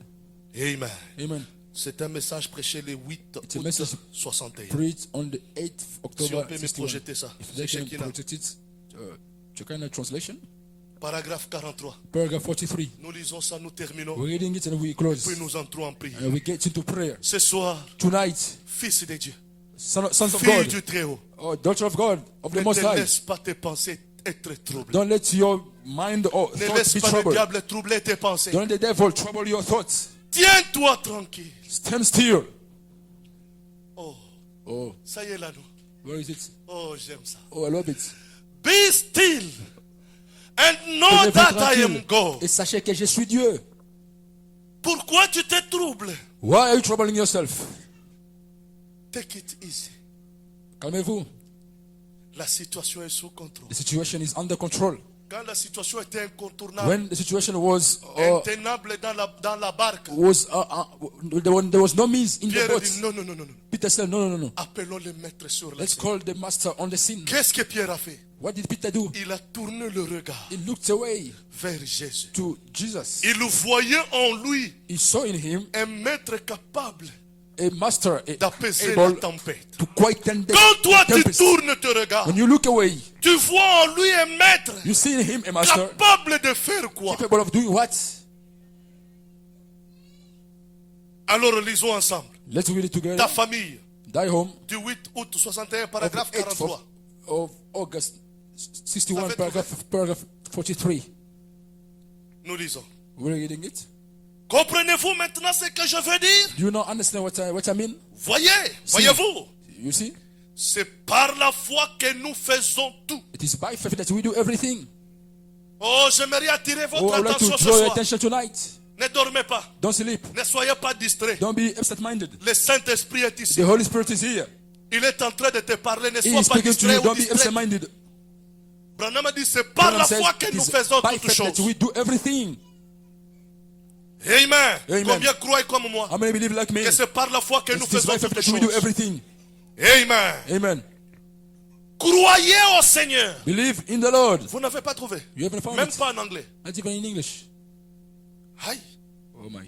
Amen. Amen. C'est un message prêché le 8 It's a août message 61. Preached on the 8th Si October on peut me 61. projeter ça. If C'est they can Shekinah. project it, Shekinah translation. Paragraphe 43. Paragraph 43. Nous lisons ça, nous terminons. We're reading it and we close. Puis nous entrons en prière. And we get into prayer. Ce soir, Tonight, fils de Dieu, sons of fille God, du Très-Haut, or daughter of God, of the ne Most te High, laisse pas tes pensées être troublées. don't let your mind or Ne thoughts laisse be pas le troubled. diable troubler tes pensées. Don't let the devil trouble your thoughts. Tiens-toi tranquille. Stand still. Oh, Oh, ça y est là, nous. where is it? Oh, j'aime ça. Oh, I love it. Be still and know Tenez-vous that I am tranquille God. et sachez que je suis Dieu. Pourquoi tu te troubles? Why are you troubling yourself? Take it easy. Calmez-vous. La situation est sous contrôle. The situation is under control. Quand la situation était incontournable, When the situation was intenable dans la barque, there was no means in the Pierre boat, dit non, non, non, non, non. Peter said, no. Appelons le maître sur la Let's scène. call the master on the scene. Qu'est-ce que Pierre a fait? What did Peter do? Il a tourné le regard He looked away vers Jésus. to Jesus. Il voyait en lui He saw in him un maître capable a master d'apaiser la able tempête. to quieten the Quand toi tu tempest. tournes tes regards, When you look away, tu vois en lui un maître you see in him a master capable de faire quoi? capable of doing what? Alors lisons ensemble. Let's read it together. Ta famille, Die home du 8 août 61, of paragraphe 8th 43. of August 61, Ça fait paragraph 43. Nous lisons. We're reading it. Comprenez-vous maintenant ce que je veux dire? Do you not understand what I mean? Voyez-vous? You see? C'est par la foi que nous faisons tout. It is by faith that we do everything. Oh, j'aimerais attirer votre Oh, I would like to attention ce draw your soir. attention tonight. Ne dormez pas. Don't sleep. Ne soyez pas distraits. Don't be absent-minded. Le Saint-Esprit est ici. The Holy Spirit is here. Il est en train de te parler. Ne He sois is pas speaking to distrait you. ou Don't be distrait. absent-minded. Branham dit c'est par la Branham says foi que it nous is faisons by toutes faith that choses. we do everything. Amen. Amen. Combien croient comme moi How many believe like me? que c'est par la foi que nous It is faisons by faith toutes that we do choses. everything. Amen. Amen. Croyez au Seigneur. Believe in the Lord. Vous n'avez pas trouvé. You haven't found Même it. pas en anglais. Not even in English. Aïe. Oh my.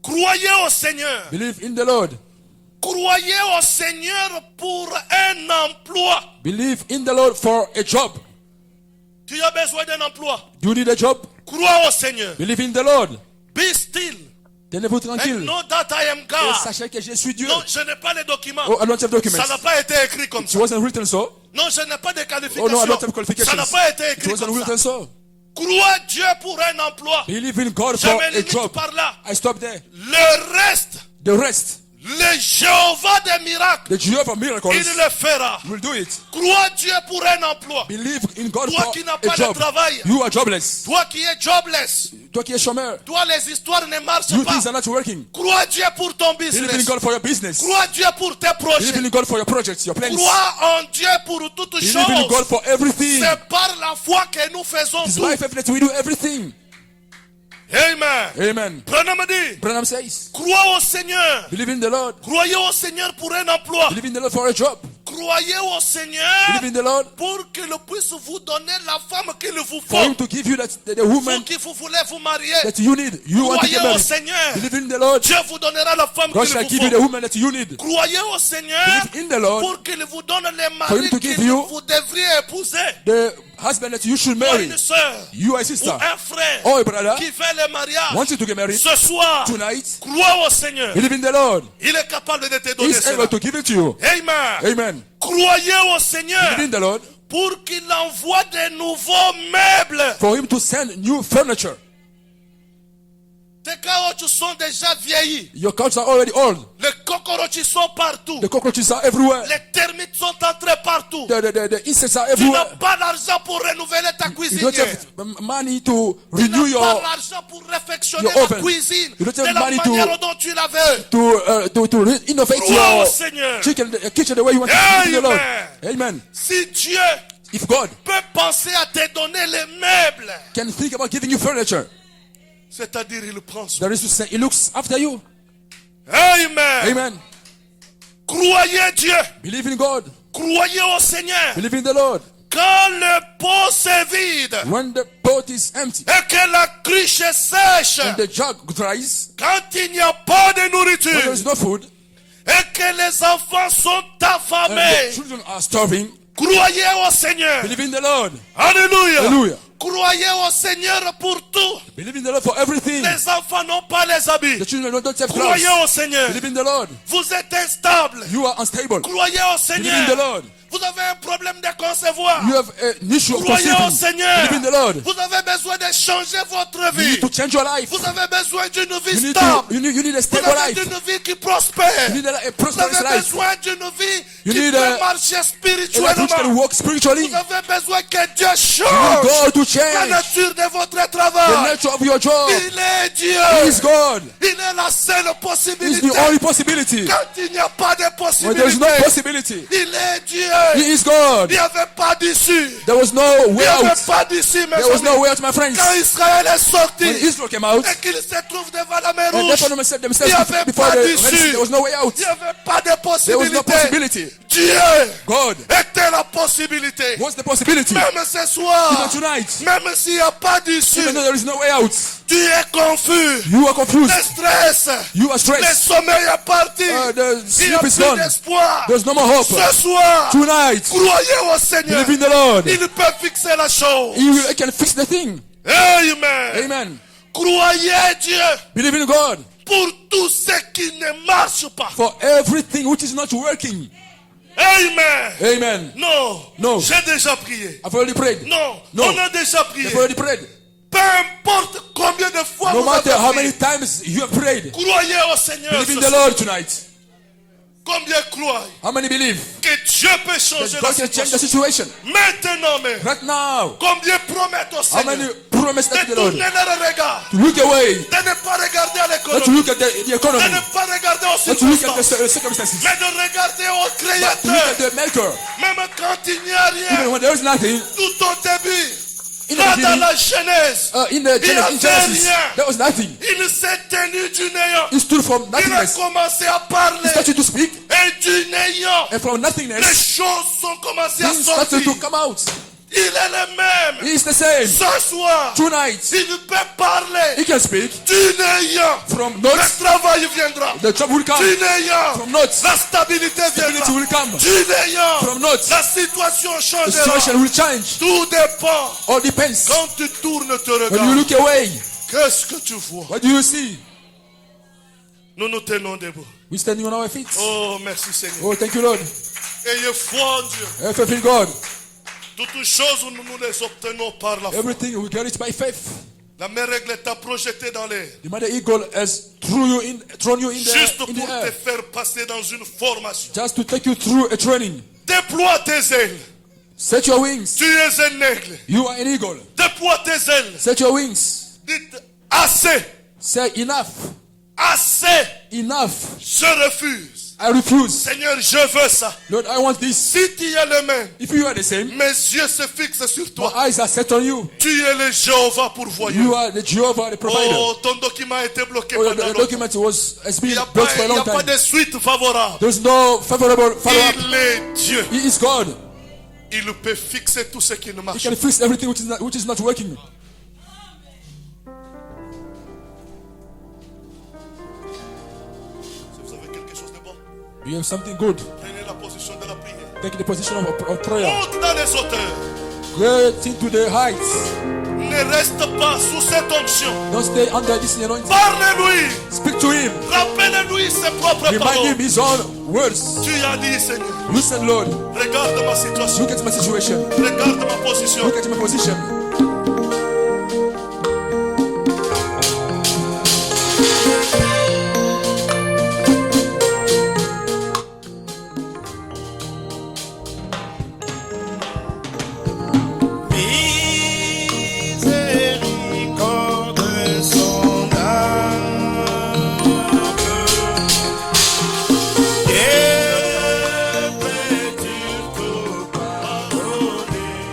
Croyez au Seigneur. Believe in the Lord. Croyez au Seigneur pour un emploi. Believe in the Lord for a job. Tu as besoin d'un emploi. Do you need a job? Crois au Seigneur. Believe in the Lord. Be still. Tenez-vous And tranquille. know that I am Et God. sachez que je suis Dieu. Non, je n'ai pas les documents. Oh, I don't have documents. Ça n'a pas été écrit comme It ça. wasn't written so. Non, je n'ai pas de Oh qualifications. no, I don't have Ça qualifications. n'a pas été It écrit wasn't comme written ça. so. Crois Dieu pour un emploi. Believe in God Je for me a limite job. par là. I stop there. Le reste, The rest, le Jéhovah des miracles, the Jehovah miracles, il le fera. will do it. Crois Dieu pour un emploi. Believe in God Toi for qui n'as a pas de job. travail. You are jobless. Toi qui es jobless. Toi qui es chômeur. Toi, les histoires ne marchent You pas. things are not working. Crois Dieu pour ton Believe in business. God for your business. Crois Dieu pour tes Believe projets. in God for your projects, your plans. Crois en Dieu pour toutes Believe in God choses. for everything. C'est par la foi que nous faisons It's tout. by faith that we do everything. Amen. Amen. Branham dit, Branham says, crois au Seigneur. believe in the Lord. Croyez au Seigneur pour un emploi. Believe in the Lord for a job. Croyez au Seigneur Believe in the Lord pour qu'il puisse vous donner la femme qu'il vous for Him faut. to give you the Vous woman qui vous voulez vous marier. that you need. You want to Croyez get au married. Seigneur. Believe in the Lord. Dieu vous donnera la femme God qu'il shall vous give you the faut. woman that you need. Croyez au Seigneur Believe in the Lord pour qu'il vous donne les for him maris to give qu'il you vous devriez épouser. the husband that you should Ou marry. une soeur. You are a Ou sister. un frère Or a brother. qui fait le mariage. Want you to get married Ce soir, tonight. crois au Seigneur. Believe in the Lord. Il est capable de te donner He's cela. able to give it to you. Amen. Amen. Croyez au Seigneur Believe in the Lord pour qu'il envoie de nouveaux meubles. for Him to send new furniture. Tes caoutchoucs sont déjà vieillis. Your couches are already old. Les cockroaches sont partout. The cockroaches are everywhere. Les termites sont entrés partout. The insects are Tu n'as everywhere. pas l'argent pour renouveler ta You cuisine. don't have money to Tu renew n'as pas your l'argent pour réfectionner your la oven. cuisine You don't de have la money to- manière dont tu la veux. to innovate Crois au your Seigneur. kitchen the way you want to believe in the Lord. Amen. Amen. Si Dieu If God peut penser à te donner les meubles, can think about giving you furniture, c'est-à-dire il prend soin. that is to say, He looks after you. Amen. Amen. Croyez Dieu. Believe in God. Croyez au Seigneur. Believe in the Lord. quand le pot est vide when the pot is empty et que la cruche est sèche, and the jug dries, quand il n'y a pas de when there nourriture is no food et que les enfants sont and the affamés, children are starving, croyez au Seigneur. believe in the Lord. Alléluia. Hallelujah. Croyez au Seigneur pour tout. Believe in the Lord for everything. Les enfants n'ont pas les habits. The children don't have Croyez clothes. au Seigneur. Believe in the Lord. Vous êtes instable. You are unstable. Croyez au Believe in the Seigneur. Lord. Vous avez un problème de concevoir. You have an issue of Croyez au conceiving. Seigneur. Believe in the Lord. Vous avez besoin de changer votre You vie. need to change your life. Vous avez besoin d'une vie You need, stable. you need a Vous stable avez life. d'une vie qui prospère. You need a Vous prosperous avez life. besoin d'une vie You qui need peut a- marcher A life which spirituellement. can walk spiritually. Vous avez besoin que Dieu You need change God to la change nature de votre the travail. nature of your job. Il est Dieu. He is God. Il est la seule He is possibilité. the only possibility. Quand il n'y a pas de When there is no possibilité, possibility, il est Dieu. He is God. Il n'y avait pas d'issue. There was no Il n'y way avait out. pas d'issue, mes There was amis. no way out, my friends. Quand Israël est sorti When Israel came out, et qu'il se trouve devant la mer and Rouge, therefore themselves il n'y avait before pas the Red d'issue. Sea, there was no way out. il n'y avait pas de There was no possibilité. possibility. Dieu God était la possibilité. was the possibility. Même ce soir, Even tonight, même s'il n'y a pas d'issue, even though there is no way out, tu es confus. you are confused. Le stress, You are le stressed. sommeil est parti. The Il n'y a sleep is plus gone. d'espoir. There's no more hope. Ce soir, Tonight, croyez au Seigneur. believe in the Lord. Il peut fixer la chose. He can fix the thing. Amen. Amen. Croyez Dieu Believe in God pour tout ce qui ne marche pas. for everything which is not working. Amen. Amen. Non. No. J'ai déjà prié. I've already prayed. Non. No. On a déjà prié. I've already prayed. Peu importe combien de fois No vous matter avez how prié. many times you have prayed, Croyez au Seigneur. believe in ce the soir. Lord tonight. Combien croient How many believe que Dieu peut changer that la God can change the situation? situation? Maintenant même. Right now, Combien promettent au how Seigneur many promise that to de the Lord? tourner leur regard, To look away, de ne pas regarder à not to l'économie, look at the de economy, ne pas regarder aux not to look at circonstances, the circumstances, mais de regarder au but to look Créateur. at the Maker. Même quand il n'y a Even rien, when there is nothing, tout au début, in the là dans beginning, la Genèse, in the il y avait Genesis, rien. there was nothing. Il s'est tenu du néant. He stood from Il a nothingness. commencé à He parler. started to speak, Et du néant, and from les nothingness, choses sont commencées à things started sortir. to come out. Il est le même. He is the same. Ce soir, Tonight, il peut parler he can speak du néant. from Le naught. travail viendra. The trouble will come. Du néant. From naught, La stabilité stability viendra. will come. Du néant. From naught, La situation the changera. situation will change. Tout dépend. All depends. Quand tu tournes te When you regardes, look away, qu'est-ce que tu vois? what do you see? Nous nous tenons debout. We standing on our feet. Oh, merci Seigneur. Oh, thank you, Lord. Ayez foi en Dieu. Have faith in God. Toutes choses, nous les obtenons par la foi. Everything we get it by faith. La mère règle t'a projeté dans l'air. The mother eagle has thrown you in Juste the pour te air, faire passer dans une formation. just to take you through a training. Déploie tes ailes. Set your wings. Tu es un aigle. You are an eagle. Déploie tes ailes. Set your wings. Dites assez. Say enough. Assez. Enough. Je refuse. I refuse. Seigneur, je veux ça. Lord, I want this. Si tu es le même, If you are the same, mes yeux se fixent sur my toi. eyes are set on you. Tu es le Jéhovah pourvoyeur. You are the Jehovah, the provider. Oh, ton document a été bloqué Oh, pendant the longtemps. document has Il been n'y a blocked for a long pas time. de suite favorable. There's no favorable follow-up. Il est Dieu. He is God. Il peut fixer tout ce qui ne He marche can pas. fix everything which is not working. Si vous avez quelque chose de bon, You have something good. prenez la position de la prière. Take the position of prayer. Monte dans les hauteurs. Get into the heights. Ne reste pas sous cette onction. Don't stay under this anointing. Parle-lui. Speak to him. Rappelle-lui ses propres Remind him paroles. his own words. Tu as dit, Seigneur, Listen, Lord. regarde ma situation. Look at my situation. Regarde ma position. Look at my position. Miséricorde sondable, que peux-tu tout pardonner?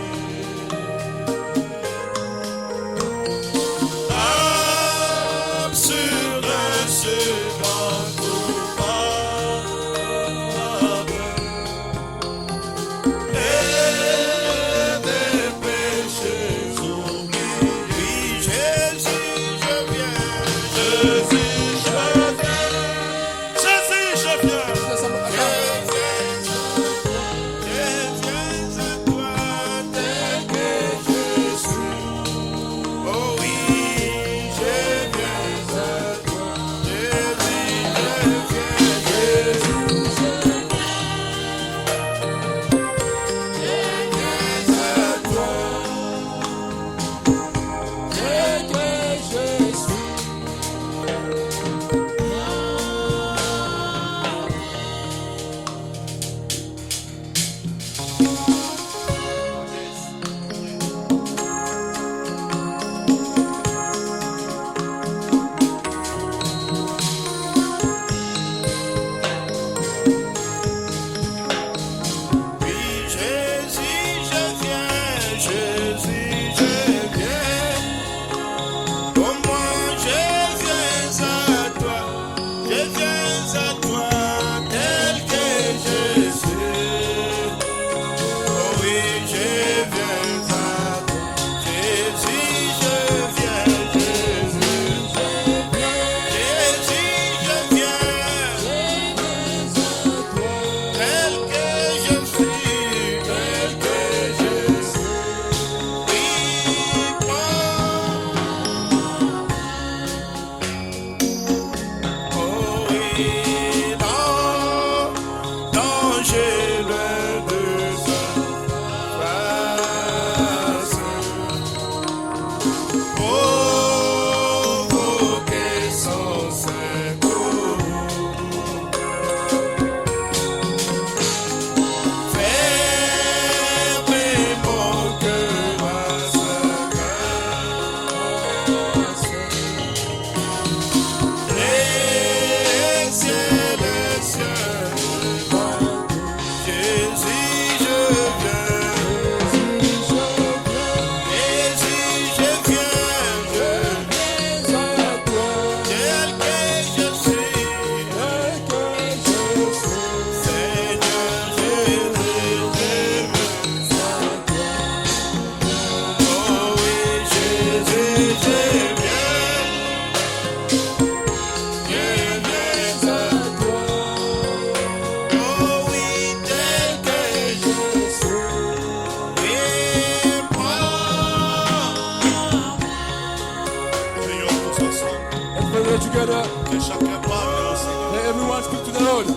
Lord. Que chacun parle au Seigneur. Let everyone speak to the Lord.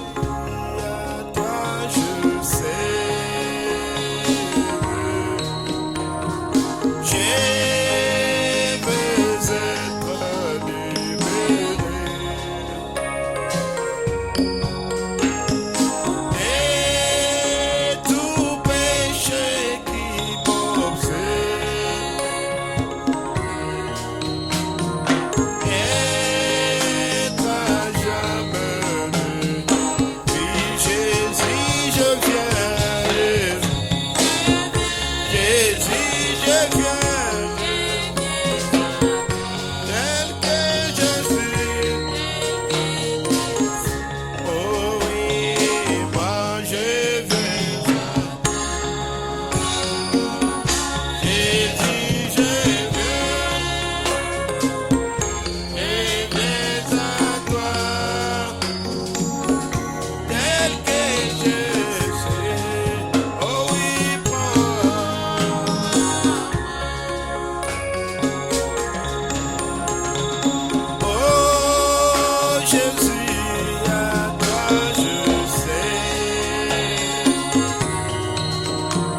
Toi je sais, je veux être libéré. Et tout péché qui m'obsède, est à jamais. Oui, Jésus, je viens. Jésus, je viens. Tel que je suis. Oh oui, moi je viens. Jésus, je viens. Et viens à toi. Tel que je suis. Oh oui, oh Jésus, à toi je sais.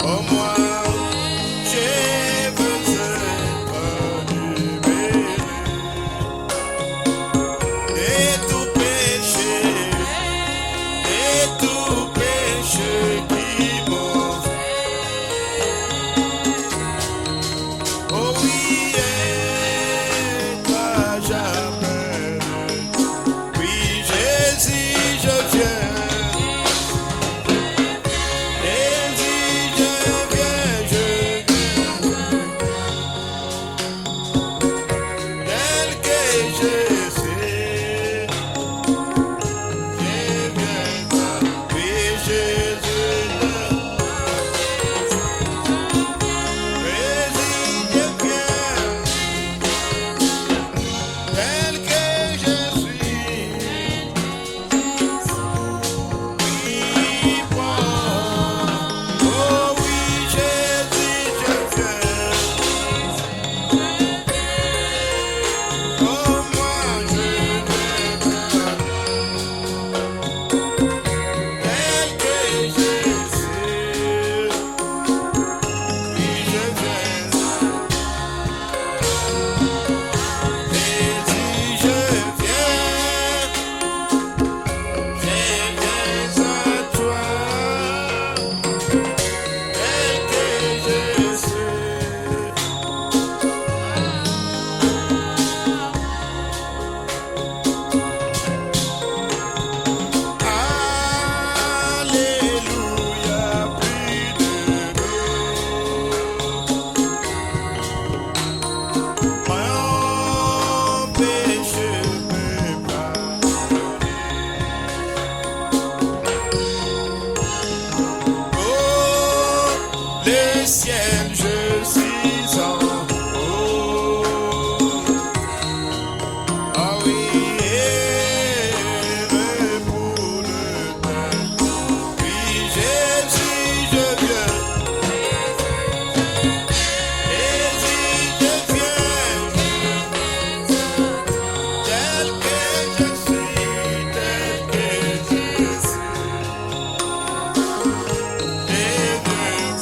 Oh moi, je veux être libéré. Et tout péché qui m'offre. Oh oui, et toi jamais. Oui, Jésus, je viens. Jésus, je viens, je viens. Tel que je suis, je viens. Oui, Jésus, je viens. Tel que je suis, oui, moi. Oh oui, Jésus, je viens. Oh moi, je viens. Tel que je suis, oui, je viens. Jésus, je viens à toi, tel que je suis. Alléluia, plus de mon péché me pardonné. Oh, le ciel, je suis en haut. Ah oui, heureux pour le temps. Oui, Jésus, je viens. Jésus, je viens. Tel que je suis, tel que je suis. Et viens,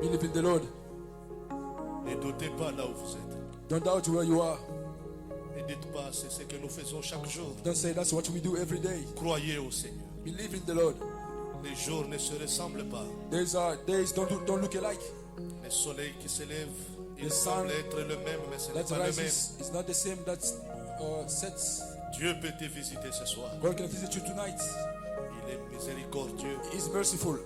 Believe in the Lord. Ne doutez pas là où vous êtes. Don't doubt where you are. Ne dites pas, c'est ce que nous faisons chaque jour. Don't say that's what we do every day. Croyez au Seigneur. Believe in the Lord. Les jours ne se ressemblent pas. Days are days don't look alike. Le soleil qui se lève, il The semble sun être le même, mais ce n'est That pas le même. rises is not the same that sets. Dieu peut te visiter ce soir. God can visit you tonight. Il est miséricordieux. He is merciful.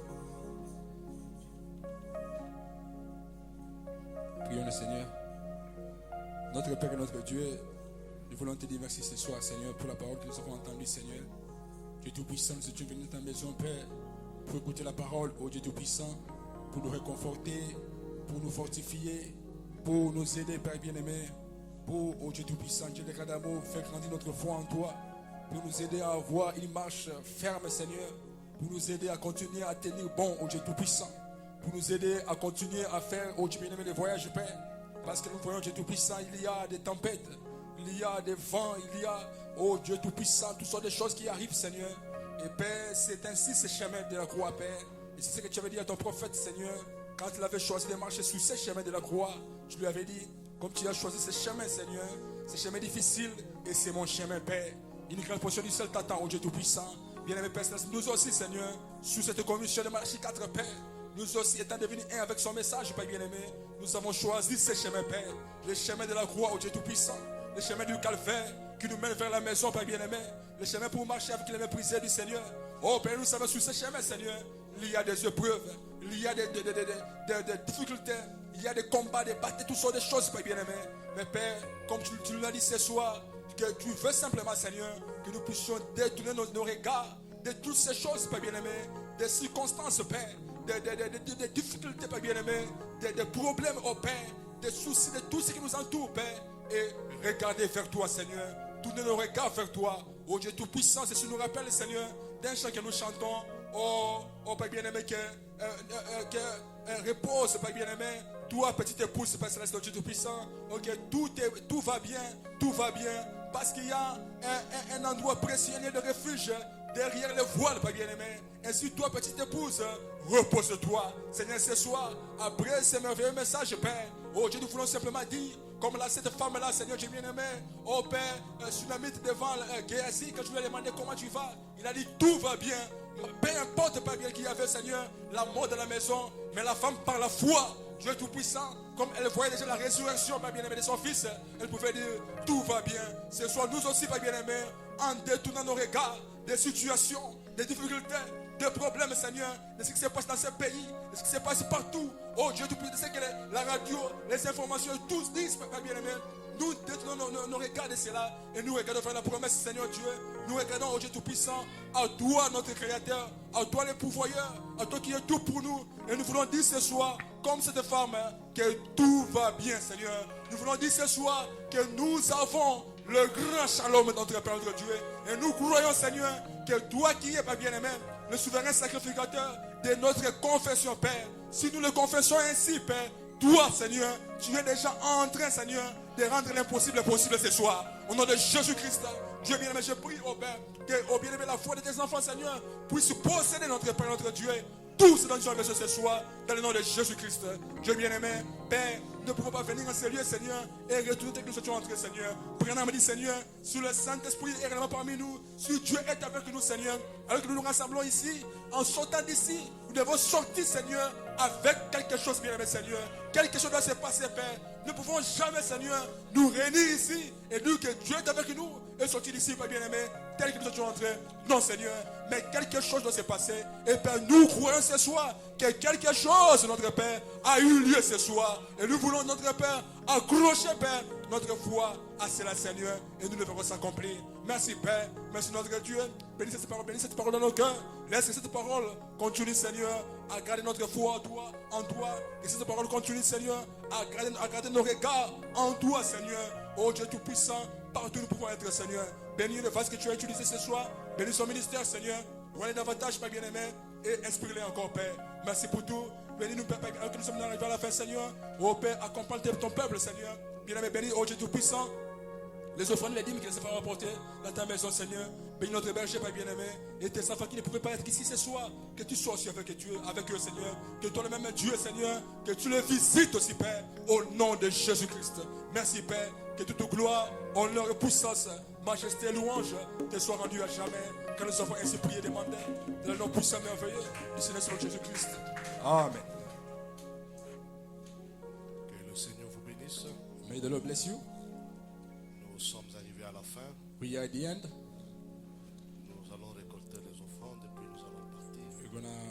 Prions le Seigneur. Notre Père et notre Dieu, nous voulons te dire merci ce soir, Seigneur, pour la parole que nous avons entendue, Seigneur. Dieu Tout-Puissant, nous étions venus dans ta maison, Père, pour écouter la parole, ô Dieu Tout-Puissant, pour nous réconforter, pour nous fortifier, pour nous aider, Père bien-aimé, pour, ô Dieu Tout-Puissant, Dieu de grand amour, faire grandir notre foi en toi, pour nous aider à avoir une marche ferme, Seigneur, pour nous aider à continuer à tenir bon, ô Dieu Tout-Puissant, pour nous aider à continuer à faire, ô Dieu bien-aimé, les voyages, Père, parce que nous voyons, Dieu Tout-Puissant, il y a des tempêtes, il y a des vents, il y a, oh Dieu Tout-Puissant, toutes sortes de choses qui arrivent, Seigneur. Et Père, c'est ainsi ce chemin de la croix, Père. Et c'est ce que tu avais dit à ton prophète, Seigneur, quand il avait choisi de marcher sur ce chemin de la croix. Tu lui avais dit, comme tu as choisi ce chemin, Seigneur, ce chemin difficile, et c'est mon chemin, Père. Une grande portion du ciel t'attend, oh Dieu Tout-Puissant. Bien-aimé Père, nous aussi, Seigneur, sous cette commission de Malachie 4, Père, nous aussi, étant devenus un avec son message, Père bien-aimé, nous avons choisi ce chemin, Père, le chemin de la croix, oh Dieu Tout-Puissant. Le chemin du calvaire qui nous mène vers la maison, Père bien-aimé. Le chemin pour marcher avec les méprisés du Seigneur. Oh Père, nous savons sur ce chemin, Seigneur, il y a des épreuves, il y a des difficultés, il y a des combats, des batailles, toutes sortes de choses, Père bien-aimé. Mais Père, comme tu nous l'as dit ce soir, que tu veux simplement, Seigneur, que nous puissions détourner nos regards de toutes ces choses, Père bien-aimé, des circonstances, Père, des difficultés, Père bien-aimé, des problèmes, oh Père, des soucis, de tout ce qui nous entoure, Père. Et regarder vers toi, Seigneur. Tourner nos regards vers toi. Oh Dieu Tout-Puissant, c'est ce qui nous rappelle, Seigneur, d'un chant que nous chantons. Oh Père bien-aimé, que repose, Père bien-aimé. Toi, petite épouse, Père Céleste, oh Dieu Tout-Puissant. Ok, tout va bien, tout va bien. Parce qu'il y a un endroit précieux, un lieu de refuge derrière le voile, Père bien-aimé. Ainsi, toi, petite épouse, repose-toi. Seigneur, ce soir, après ce merveilleux message, Père, oh Dieu, nous voulons simplement dire, comme là, cette femme-là, Seigneur, Dieu bien-aimé, oh Père, Sunamite devant Géasi, quand je lui ai demandé comment tu vas, il a dit tout va bien. Peu importe, Père bien qu'il y avait, Seigneur, la mort de la maison, mais la femme par la foi, Dieu Tout-Puissant, comme elle voyait déjà la résurrection, Père bien-aimé, de son fils, elle pouvait dire tout va bien. Ce soir, nous aussi, Père bien-aimé, en détournant nos regards des situations, des difficultés, des problèmes, Seigneur, de ce qui se passe dans ce pays, de ce qui se passe partout. Oh Dieu Tout-Puissant, de ce que la radio, les informations, tous disent, Père bien-aimé. Nous détournons nos regards de cela et nous regardons vers la promesse, Seigneur Dieu. Nous regardons, oh Dieu Tout-Puissant, à toi, notre Créateur, à toi, le pourvoyeur, à toi qui es tout pour nous. Et nous voulons dire ce soir, comme cette femme, que tout va bien, Seigneur. Nous voulons dire ce soir que nous avons le grand shalom de notre Père, notre Dieu. Et nous croyons, Seigneur, que toi qui es, Père bien-aimé, le souverain sacrificateur de notre confession, Père. Si nous le confessons ainsi, Père, toi, Seigneur, tu es déjà en train, Seigneur, de rendre l'impossible possible ce soir. Au nom de Jésus-Christ, Dieu bien-aimé, je prie, oh Père, que, oh bien-aimé, la foi de tes enfants, Seigneur, puisse posséder notre Père, notre Dieu. Tout ce dont tu as besoin ce soir, dans le nom de Jésus-Christ. Dieu bien-aimé, Père, nous ne pouvons pas venir en ce lieu, Seigneur, et retourner dès que nous sommes entrés, Seigneur. Prenons dit, Seigneur, sur le Saint-Esprit est réellement parmi nous. Si Dieu est avec nous, Seigneur, alors que nous nous rassemblons ici, en sortant d'ici, nous devons sortir, Seigneur, avec quelque chose, bien-aimé, Seigneur. Quelque chose doit se passer, Père. Nous ne pouvons jamais, Seigneur, nous réunir ici et dire que Dieu est avec nous et sortir d'ici, Père bien-aimé, tel que nous sommes entrés. Non, Seigneur, mais quelque chose doit se passer. Et Père, nous croyons ce soir que quelque chose, notre Père, a eu lieu ce soir. Et nous voulons, notre Père, accrocher, Père, notre foi à cela, Seigneur, et nous le verrons s'accomplir. Merci, Père. Merci, notre Dieu. Bénis cette parole dans nos cœurs. Laisse que cette parole continue, Seigneur, à garder notre foi en toi. Et cette parole continue, Seigneur, à garder nos regards en toi, Seigneur. Oh Dieu Tout-Puissant, partout nous pouvons être, Seigneur. Bénis le vase que tu as utilisé ce soir. Bénis son ministère, Seigneur. Voilà davantage, Père bien-aimé, et inspire-les encore, Père. Merci pour tout. Bénis-nous, Père, que nous sommes arrivés à la fin, Seigneur. Oh Père, accompagne ton peuple, Seigneur. Bien-aimé, bénis, oh Dieu Tout-Puissant. les offrandes, les dîmes que les enfants ont apportées dans ta maison, Seigneur. Bénis notre berger, Père bien-aimé. Et tes enfants qui ne pourraient pas être ici ce soir. Que tu sois aussi avec eux, Seigneur. Que toi le même Dieu, Seigneur. Que tu les visites aussi, Père. Au nom de Jésus-Christ. Merci, Père. Que toute gloire, honneur et puissance, majesté et louange te soient rendues à jamais. Car nous avons ainsi prié et demandé. Dans le nom puissant et merveilleux du Seigneur sur Jésus-Christ. Amen. Que le Seigneur vous bénisse. May the Lord bless you. Nous sommes arrivés à la fin. We are at the end. Nous allons récolter les offrandes et puis nous allons partir. We're gonna